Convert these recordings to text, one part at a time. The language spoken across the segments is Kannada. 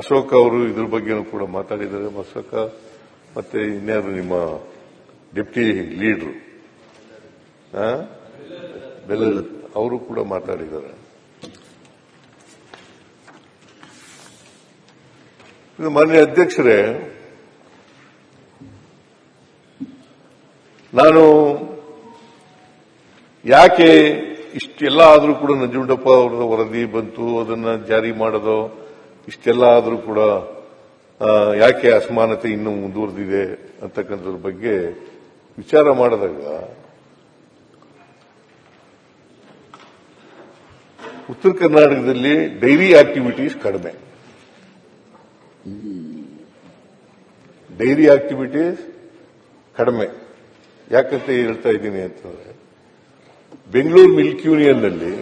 ಅಶೋಕ್ ಅವರು ಇದ್ರ ಬಗ್ಗೆನೂ ಕೂಡ ಮಾತಾಡಿದ್ದಾರೆ. ಅಶೋಕ ಮತ್ತೆ ಇನ್ಯಾರು ನಿಮ್ಮ ಡೆಪ್ಟಿ ಲೀಡರ್ ಬೆಲ್ಲ ಅವರು ಕೂಡ ಮಾತಾಡಿದ್ದಾರೆ. ಮಾನ್ಯ ಅಧ್ಯಕ್ಷರೇ, ನಾನು ಯಾಕೆ ಇಷ್ಟೆಲ್ಲ ಆದರೂ ಕೂಡ ನಂಜುಂಡಪ್ಪ ಅವರ ವರದಿ ಬಂತು, ಅದನ್ನ ಜಾರಿ ಮಾಡೋದು ಇಷ್ಟೆಲ್ಲ ಆದರೂ ಕೂಡ ಯಾಕೆ ಅಸಮಾನತೆ ಇನ್ನೂ ಮುಂದುವರೆದಿದೆ ಅಂತಕ್ಕಂಥದ್ರ ಬಗ್ಗೆ ವಿಚಾರ ಮಾಡಿದಾಗ ಉತ್ತರ ಕರ್ನಾಟಕದಲ್ಲಿ ಡೈರಿ ಆಕ್ಟಿವಿಟೀಸ್ ಕಡಿಮೆ. ಡೈರಿ ಆಕ್ಟಿವಿಟೀಸ್ ಕಡಿಮೆ. ಯಾಕಂತ ಹೇಳ್ತಾ ಇದ್ದೀನಿ ಅಂತಂದ್ರೆ, ಬೆಂಗಳೂರು ಮಿಲ್ಕ್ ಯೂನಿಯನ್ನಲ್ಲಿ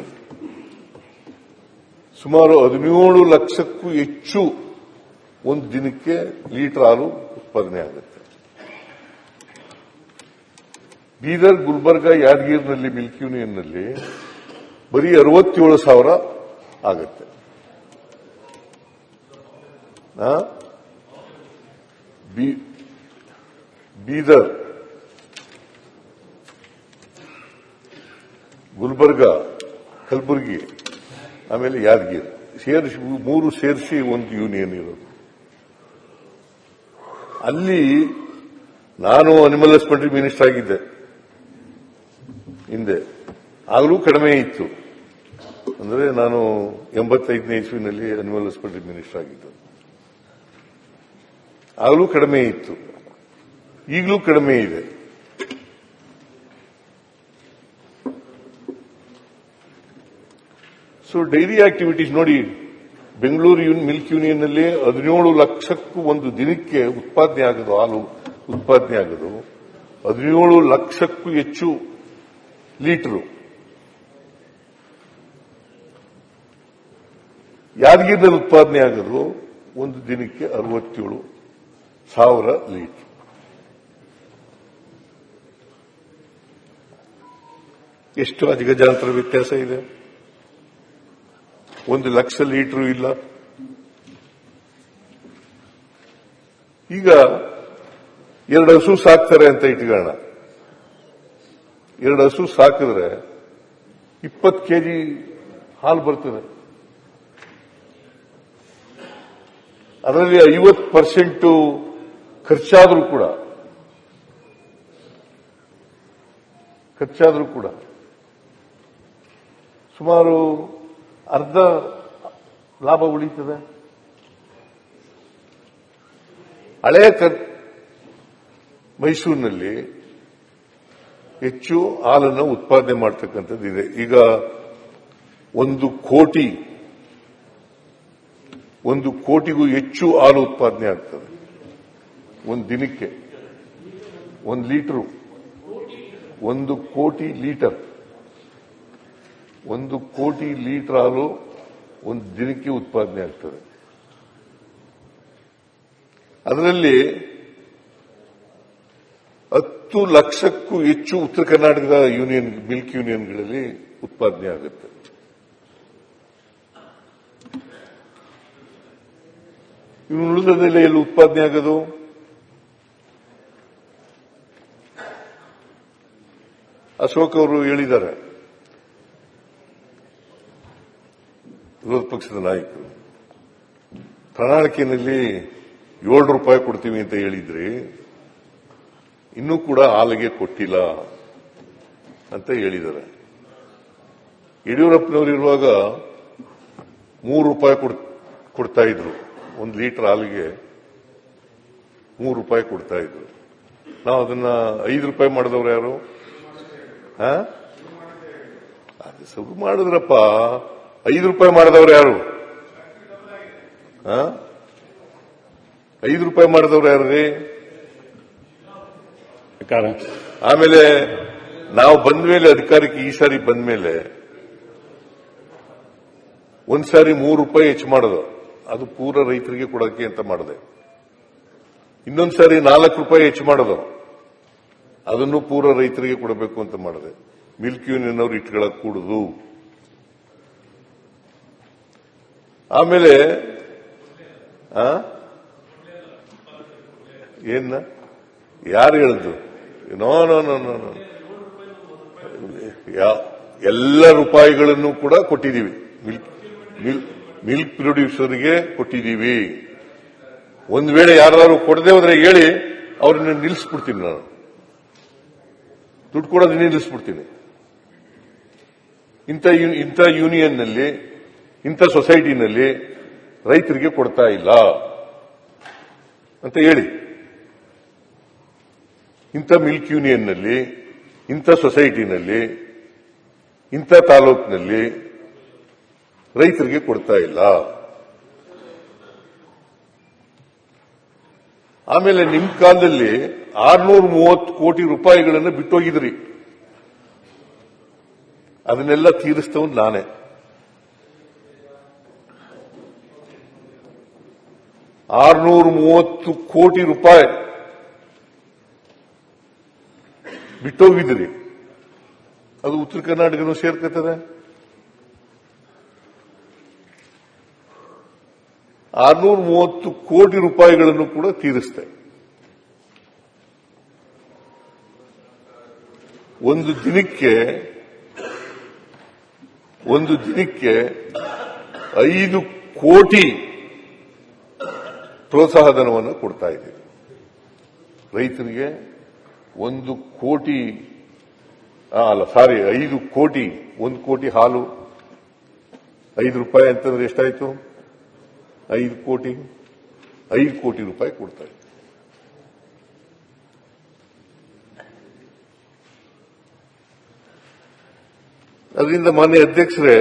ಸುಮಾರು 17 ಲಕ್ಷಕ್ಕೂ ಹೆಚ್ಚು ಒಂದು ದಿನಕ್ಕೆ ಲೀಟರ್ ಹಾಲು ಉತ್ಪಾದನೆ ಆಗುತ್ತೆ. ಬೀದರ್, ಗುಲ್ಬರ್ಗ, ಯಾದಗಿರಿನಲ್ಲಿ ಮಿಲ್ಕ್ ಯೂನಿಯನ್ನಲ್ಲಿ ಬರೀ 67,000 ಆಗುತ್ತೆ. ಬೀದರ್, ಗುಲ್ಬರ್ಗ, ಕಲಬುರಗಿ, ಆಮೇಲೆ ಯಾದಗಿರಿ ಸೇರಿಸಿ 3 ಸೇರಿಸಿ ಒಂದು ಯೂನಿಯನ್ ಇರೋದು. ಅಲ್ಲಿ ನಾನು ಅನಿಮಲ್ ಹಸ್ಬೆಂಡ್ರಿ ಮಿನಿಸ್ಟರ್ ಆಗಿದ್ದೆ ಹಿಂದೆ. ಆಗಲೂ ಕಡಿಮೆ ಇತ್ತು. ಅಂದ್ರೆ ನಾನು 85ನೇ ಇಸ್ವಿನಲ್ಲಿ ಅನಿಮಲ್ ಹಸ್ಬೆಂಡ್ರಿ ಮಿನಿಸ್ಟರ್ ಆಗಿದ್ದು. ಆಗಲೂ ಕಡಿಮೆ ಇತ್ತು, ಈಗಲೂ ಕಡಿಮೆ ಇದೆ. ಸೊ ಡೈರಿ ಆಕ್ಟಿವಿಟೀಸ್ ನೋಡಿ, ಬೆಂಗಳೂರು ಮಿಲ್ಕ್ ಯೂನಿಯನ್ನಲ್ಲಿ 17 ಲಕ್ಷಕ್ಕೂ ಒಂದು ದಿನಕ್ಕೆ ಉತ್ಪಾದನೆ ಆಗೋದು, ಹಾಲು ಉತ್ಪಾದನೆ ಆಗೋದು 17 ಲಕ್ಷಕ್ಕೂ ಹೆಚ್ಚು ಲೀಟರು. ಯಾದಗಿರಿನಲ್ಲಿ ಉತ್ಪಾದನೆ ಆಗೋದು ಒಂದು ದಿನಕ್ಕೆ 67,000 ಲೀಟರ್. ಎಷ್ಟು ಅಜಗಜಾಂತರ ವ್ಯತ್ಯಾಸ ಇದೆ. 1 ಲಕ್ಷ ಲೀಟರ್ ಇಲ್ಲ. ಈಗ 2 ಹಸು ಸಾಕ್ತಾರೆ ಅಂತ ಇಟ್ಕೊಳ್ಳೋಣ. 2 ಹಸು ಸಾಕಿದ್ರೆ 20 ಕೆಜಿ ಹಾಲು ಬರ್ತದೆ. ಅದರಲ್ಲಿ 50% ಖರ್ಚಾದ್ರೂ ಕೂಡ ಸುಮಾರು ಅರ್ಧ ಲಾಭ ಉಳಿತದೆ. ಹಳೆಯ ಮೈಸೂರಿನಲ್ಲಿ ಹೆಚ್ಚು ಹಾಲನ್ನು ಉತ್ಪಾದನೆ ಮಾಡತಕ್ಕಂಥದ್ದಿದೆ. ಈಗ 1 ಕೋಟಿಗೂ ಹೆಚ್ಚು ಹಾಲು ಉತ್ಪಾದನೆ ಆಗ್ತದೆ ಒಂದು ದಿನಕ್ಕೆ. 1 ಲೀಟರು 1 ಕೋಟಿ ಲೀಟರ್ 1 ಕೋಟಿ ಲೀಟರ್ ಹಾಲು ಒಂದು ದಿನಕ್ಕೆ ಉತ್ಪಾದನೆ ಆಗ್ತದೆ. ಅದರಲ್ಲಿ 10 ಲಕ್ಷಕ್ಕೂ ಹೆಚ್ಚು ಉತ್ತರ ಕರ್ನಾಟಕದ ಮಿಲ್ಕ್ ಯೂನಿಯನ್ಗಳಲ್ಲಿ ಉತ್ಪಾದನೆ ಆಗುತ್ತೆ. ಇನ್ನು ಉಳಿದದೆಲ್ಲ ಎಲ್ಲಿ ಉತ್ಪಾದನೆ ಆಗೋದು? ಅಶೋಕ್ ಅವರು ಹೇಳಿದ್ದಾರೆ, ವಿರೋಧ ಪಕ್ಷದ ನಾಯಕರು, ಪ್ರಣಾಳಿಕೆಯಲ್ಲಿ 7 ರೂಪಾಯಿ ಕೊಡ್ತೀವಿ ಅಂತ ಹೇಳಿದ್ರಿ, ಇನ್ನೂ ಕೂಡ ಹಾಲಿಗೆ ಕೊಟ್ಟಿಲ್ಲ ಅಂತ ಹೇಳಿದ್ದಾರೆ. ಯಡಿಯೂರಪ್ಪನವರಿರುವಾಗ 3 ರೂಪಾಯಿ ಕೊಡ್ತಾ ಇದ್ರು. 1 ಲೀಟರ್ ಹಾಲಿಗೆ 3 ರೂಪಾಯಿ ಕೊಡ್ತಾ ಇದ್ರು. ನಾವು ಅದನ್ನ 5 ರೂಪಾಯಿ ಮಾಡಿದವ್ರು ಯಾರು? ಅದು ಶುರು ಮಾಡಿದ್ರಪ್ಪ. 5 ರೂಪಾಯಿ ಮಾಡಿದವ್ರು ಯಾರು? 5 ರೂಪಾಯಿ ಮಾಡಿದವ್ರು ಯಾರು? ಆಮೇಲೆ ನಾವು ಬಂದ್ಮೇಲೆ ಅಧಿಕಾರಕ್ಕೆ ಈ ಸಾರಿ ಬಂದ್ಮೇಲೆ ಒಂದ್ಸಾರಿ 3 ರೂಪಾಯಿ ಹೆಚ್ಚು ಮಾಡೋದು, ಅದು ಪೂರ ರೈತರಿಗೆ ಕೊಡೋಕೆ ಅಂತ ಮಾಡಿದೆ. ಇನ್ನೊಂದ್ಸಾರಿ 4 ರೂಪಾಯಿ ಹೆಚ್ಚು ಮಾಡೋದು, ಅದನ್ನು ಪೂರ ರೈತರಿಗೆ ಕೊಡಬೇಕು ಅಂತ ಮಾಡಿದೆ. ಮಿಲ್ಕ್ ಯೂನಿಯನ್ ಅವರು ಇಟ್ಕೊಳ್ಳಕ್ ಕೂಡುದು. ಆಮೇಲೆ ಏನ ಯಾರು ಹೇಳಿದ್ದು? No no no no no ಎಲ್ಲ ರೂಪಾಯಿಗಳನ್ನು ಕೂಡ ಕೊಟ್ಟಿದ್ದೀವಿ. ಮಿಲ್ಕ್ ಪ್ರೊಡ್ಯೂಸರ್ಗೆ ಕೊಟ್ಟಿದ್ದೀವಿ. ಒಂದು ವೇಳೆ ಯಾರು ಕೊಡದೆ ಹೋದ್ರೆ ಹೇಳಿ, ಅವ್ರನ್ನ ನಿಲ್ಲಿಸ್ಬಿಡ್ತೀನಿ. ನಾನು ದುಡ್ಡು ಕೊಡೋದನ್ನೇ ನಿಲ್ಲಿಸ್ಬಿಡ್ತೀನಿ. ಇಂಥ ಯೂನಿಯನ್ನಲ್ಲಿ, ಇಂಥ ಸೊಸೈಟಿನಲ್ಲಿ ರೈತರಿಗೆ ಕೊಡ್ತಾ ಇಲ್ಲ ಅಂತ ಹೇಳಿ. ಇಂಥ ಮಿಲ್ಕ್ ಯೂನಿಯನ್ನಲ್ಲಿ, ಇಂಥ ಸೊಸೈಟಿನಲ್ಲಿ, ಇಂಥ ತಾಲೂಕಿನಲ್ಲಿ ರೈತರಿಗೆ ಕೊಡ್ತಾ ಇಲ್ಲ. ಆಮೇಲೆ ನಿಮ್ಮ ಕಾಲದಲ್ಲಿ 630 ಕೋಟಿ ರೂಪಾಯಿಗಳನ್ನು ಬಿಟ್ಟೋಗಿದ್ರಿ. ಅದನ್ನೆಲ್ಲ ತೀರಿಸ್ತವನು ನಾನೇ. $630 ಕೋಟಿ ರೂಪಾಯಿ ಬಿಟ್ಟೋಗಿದ್ರಿ. ಅದು ಉತ್ತರ ಕರ್ನಾಟಕನೂ ಸೇರ್ಕತ್ತದೆ. 630 ಕೋಟಿ ರೂಪಾಯಿಗಳನ್ನು ಕೂಡ ತೀರಿಸ್ತೆ. ಒಂದು ದಿನಕ್ಕೆ 5 ಕೋಟಿ ಪ್ರೋತ್ಸಾಹಧನವನ್ನು ಕೊಡ್ತಾ ಇದ್ದೀವಿ ರೈತರಿಗೆ. 1 ಕೋಟಿ 5 ಕೋಟಿ. 1 ಕೋಟಿ ಹಾಲು 5 ರೂಪಾಯಿ ಅಂತಂದ್ರೆ ಎಷ್ಟಾಯ್ತು? 5 ಕೋಟಿ. 5 ಕೋಟಿ ರೂಪಾಯಿ ಕೊಡ್ತಾ ಇದ್ದೀವಿ. ಅದರಿಂದ ಮಾನ್ಯ ಅಧ್ಯಕ್ಷರೇ,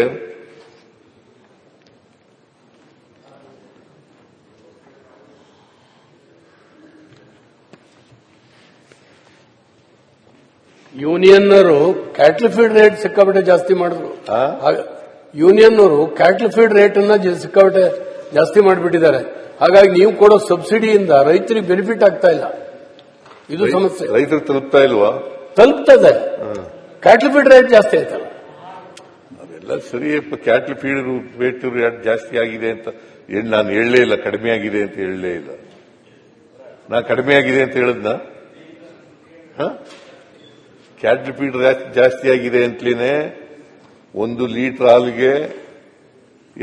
ಯೂನಿಯನ್ನರು ಕ್ಯಾಟಲ್ ಫೀಡ್ ರೇಟ್ ಸಿಕ್ಕಾಪಟ್ಟೆ ಜಾಸ್ತಿ ಮಾಡಿದ್ರು. ಯೂನಿಯನ್ನರು ಕ್ಯಾಟಲ್ ಫೀಡ್ ರೇಟ್ ಅನ್ನ ಸಿಕ್ಕಾಪಟ್ಟೆ ಜಾಸ್ತಿ ಮಾಡಿಬಿಟ್ಟಿದ್ದಾರೆ. ಹಾಗಾಗಿ ನೀವು ಕೊಡೋ ಸಬ್ಸಿಡಿಯಿಂದ ರೈತರಿಗೆ ಬೆನಿಫಿಟ್ ಆಗ್ತಾ ಇಲ್ಲ. ಇದು ಸಮಸ್ಯೆ. ರೈತರು ತಲುಪ್ತಾ ಇಲ್ವಾ? ತಲುಪ್ತದೆ. ಕ್ಯಾಟಲ್ ಫೀಡ್ ರೇಟ್ ಜಾಸ್ತಿ ಆಯ್ತಲ್ಲ. ಅದೆಲ್ಲ ಸರಿಯಪ್ಪ. ಕ್ಯಾಟಲ್ ಫೀಡ್ ರೇಟ್ ಜಾಸ್ತಿ ಆಗಿದೆ ಅಂತ ನಾನು ಹೇಳಲೇ ಇಲ್ಲ. ಕಡಿಮೆ ಆಗಿದೆ ಅಂತ ಹೇಳಲೇ ಇಲ್ಲ. ನಾ ಕಡಿಮೆ ಆಗಿದೆ ಅಂತ ಹೇಳದ್ನ? ಕ್ಯಾಟಲ್ ಫೀಡ್ ಜಾಸ್ತಿ ಆಗಿದೆ ಅಂತಲೇನೆ 1 ಲೀಟರ್ ಹಾಲಿಗೆ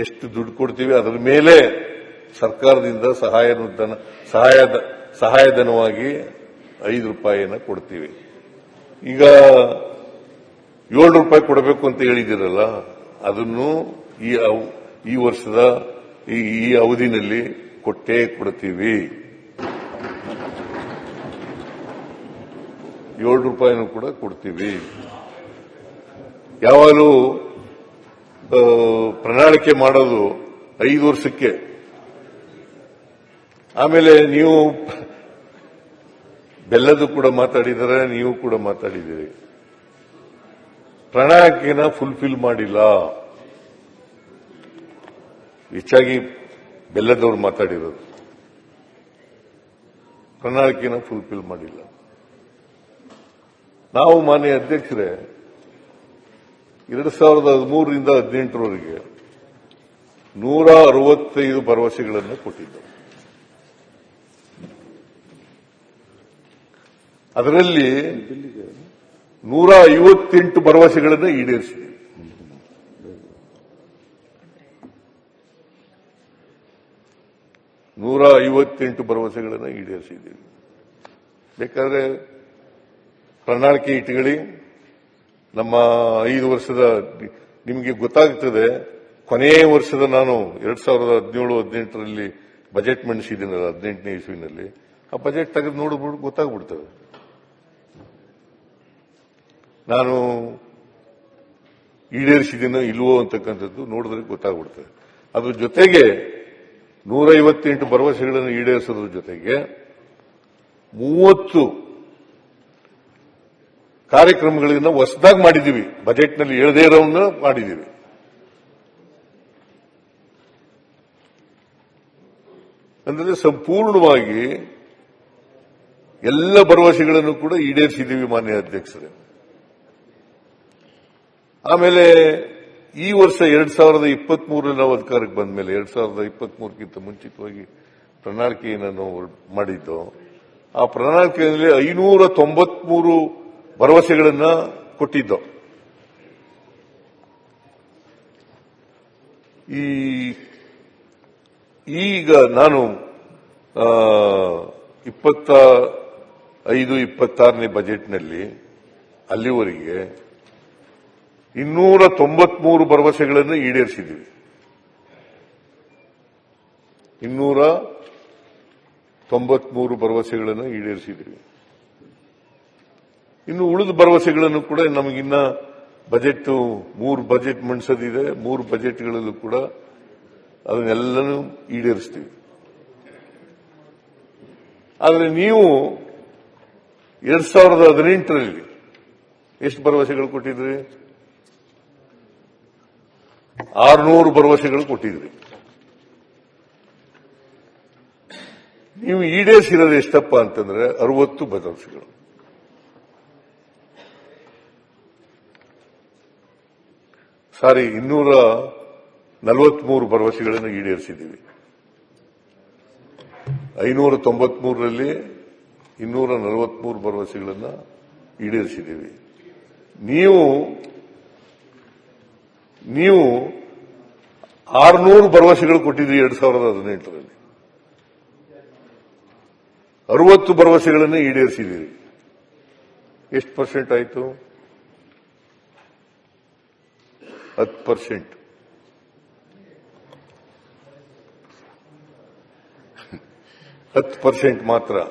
ಎಷ್ಟು ದುಡ್ಡು ಕೊಡ್ತೀವಿ ಅದರ ಮೇಲೆ ಸರ್ಕಾರದಿಂದ ಸಹಾಯಧನವಾಗಿ 5 ರೂಪಾಯಿನ ಕೊಡ್ತೀವಿ. ಈಗ 7 ರೂಪಾಯಿ ಕೊಡಬೇಕು ಅಂತ ಹೇಳಿದಿರಲ್ಲ, ಅದನ್ನು ಈ ವರ್ಷದ ಈ ಅವಧಿನಲ್ಲಿ ಕೊಟ್ಟೇ ಕೊಡ್ತೀವಿ. 7 ರೂಪಾಯಿನೂ ಕೂಡ ಕೊಡ್ತೀವಿ. ಯಾವಾಗಲೂ ಪ್ರಣಾಳಿಕೆ ಮಾಡೋದು 5 ವರ್ಷಕ್ಕೆ. ಆಮೇಲೆ ನೀವು ಬೆಲ್ಲದು ಕೂಡ ಮಾತಾಡಿದರೆ, ನೀವು ಕೂಡ ಮಾತಾಡಿದ್ದೀರಿ. ಪ್ರಣಾಳಿಕೆನ ಫುಲ್ಫಿಲ್ ಮಾಡಿಲ್ಲ. ಹೆಚ್ಚಾಗಿ ಬೆಲ್ಲದವರು ಮಾತಾಡಿರೋದು. ಪ್ರಣಾಳಿಕೆನ ಫುಲ್ಫಿಲ್ ಮಾಡಿಲ್ಲ. ನಾವು ಮಾನ್ಯ ಅಧ್ಯಕ್ಷರೇ 2013ರಿಂದ 2018ರವರೆಗೆ 165 ಭರವಸೆಗಳನ್ನು ಕೊಟ್ಟಿದ್ದು. ಅದರಲ್ಲಿ 158 ಭರವಸೆಗಳನ್ನು ಈಡೇರಿಸಿದೆ. ಭರವಸೆಗಳನ್ನು ಈಡೇರಿಸಿದ್ದೀವಿ. ಬೇಕಾದ್ರೆ ಪ್ರಣಾಳಿಕೆ ಇಟ್ಟುಕೊಳ್ಳಿ. ನಮ್ಮ 5 ವರ್ಷದ ನಿಮಗೆ ಗೊತ್ತಾಗ್ತದೆ. ಕೊನೆಯ ವರ್ಷದ ನಾನು 2017-18ರಲ್ಲಿ ಬಜೆಟ್ ಮಂಡಿಸಿದ್ದೀನಲ್ಲ, 18ನೇ ಇಸ್ವಿನಲ್ಲಿ. ಆ ಬಜೆಟ್ ತೆಗೆದು ನೋಡ್ಬಿಟ್ಟು ಗೊತ್ತಾಗ್ಬಿಡ್ತದೆ ನಾನು ಈಡೇರಿಸಿದ್ದೀನೋ ಇಲ್ವೋ ಅಂತಕ್ಕಂಥದ್ದು. ನೋಡಿದ್ರೆ ಗೊತ್ತಾಗ್ಬಿಡ್ತದೆ. ಅದ್ರ ಜೊತೆಗೆ 158 ಭರವಸೆಗಳನ್ನು ಈಡೇರಿಸೋದ್ರ ಜೊತೆಗೆ 30 ಕಾರ್ಯಕ್ರಮಗಳನ್ನ ಹೊಸದಾಗಿ ಮಾಡಿದ್ದೀವಿ. ಬಜೆಟ್ನಲ್ಲಿ ಹೇಳದೇ ಇರೋವನ್ನ ಮಾಡಿದ್ದೀವಿ. ಅಂದರೆ ಸಂಪೂರ್ಣವಾಗಿ ಎಲ್ಲ ಭರವಸೆಗಳನ್ನು ಕೂಡ ಈಡೇರಿಸಿದ್ದೀವಿ ಮಾನ್ಯ ಅಧ್ಯಕ್ಷರೇ. ಆಮೇಲೆ ಈ ವರ್ಷ 2023 ನಾವು ಅಧಿಕಾರಕ್ಕೆ ಬಂದ ಮೇಲೆ 2023ಕ್ಕಿಂತ ಮುಂಚಿತವಾಗಿ ಪ್ರಣಾಳಿಕೆಯನ್ನು ನಾವು ಮಾಡಿದ್ದು. ಆ ಪ್ರಣಾಳಿಕೆಯಲ್ಲಿ 593 ಭರವಸೆಗಳನ್ನ ಕೊಟ್ಟಿದ್ದು. ಈಗ ನಾನು 25-26ನೇ ಬಜೆಟ್ನಲ್ಲಿ ಅಲ್ಲಿವರೆಗೆ 293 ಭರವಸೆಗಳನ್ನು ಈಡೇರಿಸಿದ್ದೀವಿ. 293 ಭರವಸೆಗಳನ್ನು ಈಡೇರಿಸಿದ್ದೀವಿ. ಇನ್ನು ಉಳಿದ ಭರವಸೆಗಳನ್ನು ಕೂಡ ನಮಗಿನ್ನ ಬಜೆಟ್ 3 ಬಜೆಟ್ ಮಂಡಿಸೋದಿದೆ. 3 ಬಜೆಟ್ಗಳಲ್ಲೂ ಕೂಡ ಅದನ್ನೆಲ್ಲನೂ ಈಡೇರಿಸ್ತೀವಿ. ಆದರೆ ನೀವು 2018ರಲ್ಲಿ ಎಷ್ಟು ಭರವಸೆಗಳು ಕೊಟ್ಟಿದ್ರಿ? 600 ಭರವಸೆಗಳು ಕೊಟ್ಟಿದ್ರಿ. ನೀವು ಈಡೇರಿಸಿರೋದು ಎಷ್ಟಪ್ಪ ಅಂತಂದ್ರೆ 60 ಭರವಸೆಗಳು. ಸಾರಿ, 243 ಭರವಸೆಗಳನ್ನು ಈಡೇರಿಸಿದ್ದೀವಿ. 593ರಲ್ಲಿ 243 ಭರವಸೆಗಳನ್ನು ಈಡೇರಿಸಿದ್ದೀವಿ. ನೀವು 600 ಭರವಸೆಗಳು ಕೊಟ್ಟಿದ್ರಿ 2018ರಲ್ಲಿ. 60 ಭರವಸೆಗಳನ್ನು ಈಡೇರಿಸಿದ್ದೀರಿ. ಎಷ್ಟು ಪರ್ಸೆಂಟ್ ಆಯಿತು? 10%. 10% ಮಾತ್ರ.